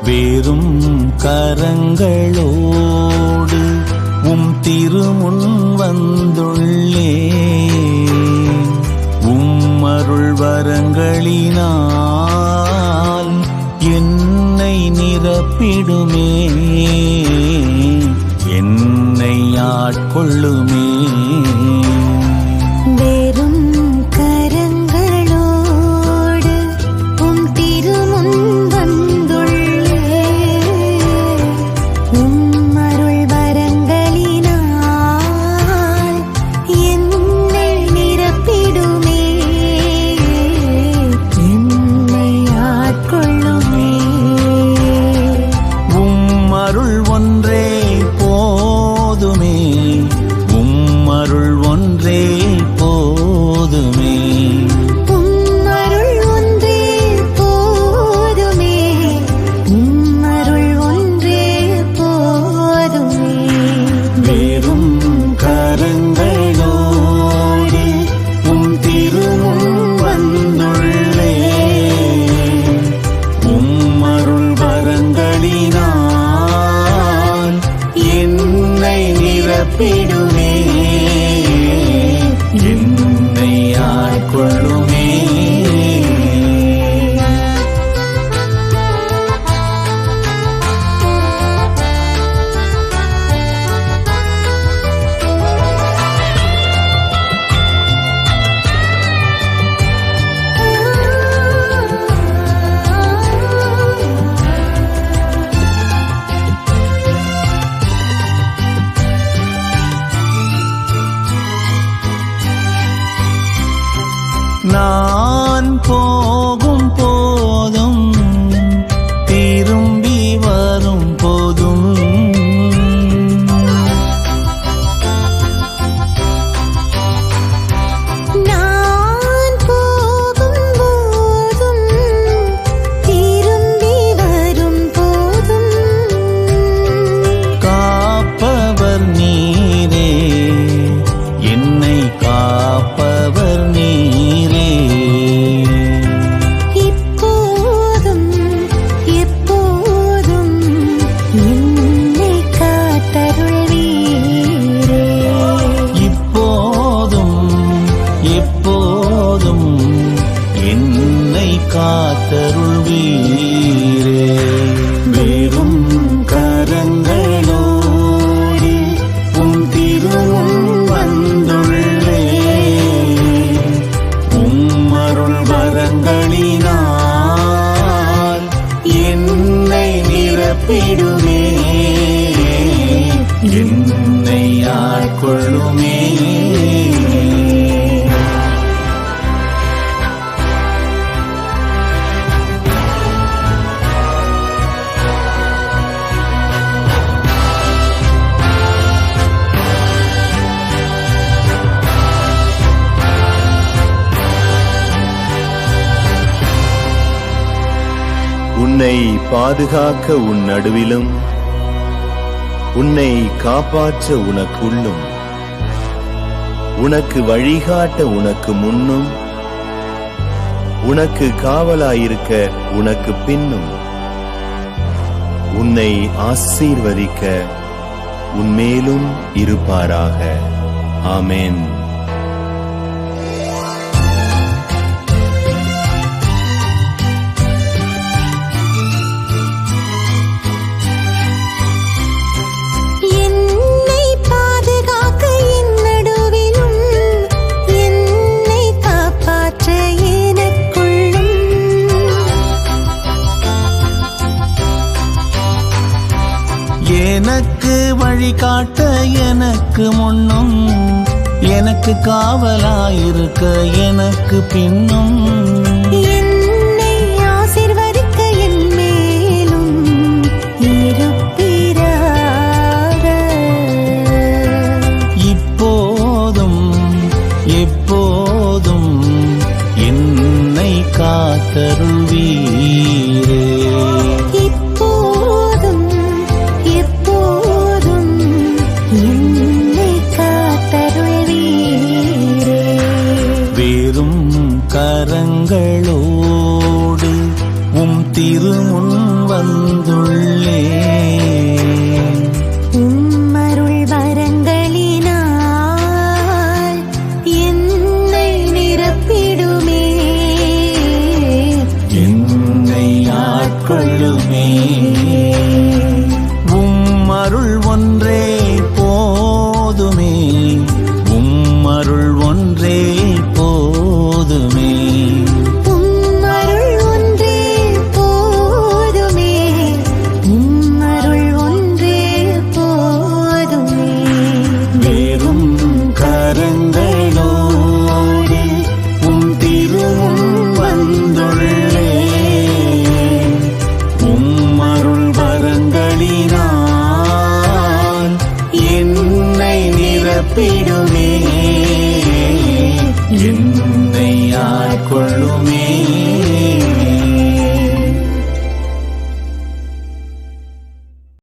வேறும் கரங்களோடு உம் திருமுன் வந்துள்ளே. உம் அருள் வரங்களினால் என்னை நிரப்பிடுமே, என்னை ஆட்கொள்ளுமே. வேறும் கரங்களோடு உம் திருமுன் வந்துள்ளே. உம் அருள் வரங்களினால் என்னை நிரப்பிடுமே, என்னை ஆட்கொள்ளுமே. உம் அருள் ஒன்றே போதுமே, உம் அருள் ஒன்றே போதுமே. உம் அருள் ஒன்றே போதுமே, உம் அருள் ஒன்றே போதுமே. வேறும் கரங்களோடு உம் திருமுன் வந்துள்ளே. உம் அருள் வரங்களினால் என்னை நிரப்பிடுமே, என்னை ஆட்கொள்ளுமே. நான் போகும் போதும் திரும்பி வரும் போதும் நான் போகும் போதும் திரும்பி வரும் போதும் காப்பவர் நீரே, என்னை காப்பவர் நீரே. இப்போதும் எப்போதும் என்னை காத்தருள்வீரே. இப்போதும் எப்போதும் என்னை காத்தருள்வீரே. வேறும் கரங்களோடு உம் திருமுன் வந்துள்ளே. உம் அருள் வரங்களினால் என்னை நிரப்பிடுமே, என்னை ஆட்கொள்ளுமே. உன்னை பாதுகாக்க உன் நடுவிலும் உன்னை காப்பாற்ற உனக்குள்ளும் உனக்கு வழிகாட்ட உனக்கு முன்னும் உனக்கு காவலாயிருக்க உனக்கு பின்னும் உன்னை ஆசீர்வதிக்க உன்மேலும் இருப்பாராக. ஆமென். என்னை பாதுகாக்க என் நடுவிலும் என்னை காப்பாற்ற எனக்குள்ளும் எனக்கு வழிகாட்ட எனக்கு முன்னும் எனக்கு காவலாயிருக்க எனக்கு பின்னும் என்னை ஆசீர்வதிக்க என் மேலும் இருப்பீராக. இப்போதும் எப்போதும் என்னை காத்தருள்வீரே. இப்போதும் எப்போதும் என்னை காத்தருள்வீரே. வேறும் கரங்களோடு உம் திருமுன் வந்துள்ளே. கொள்ளுமே.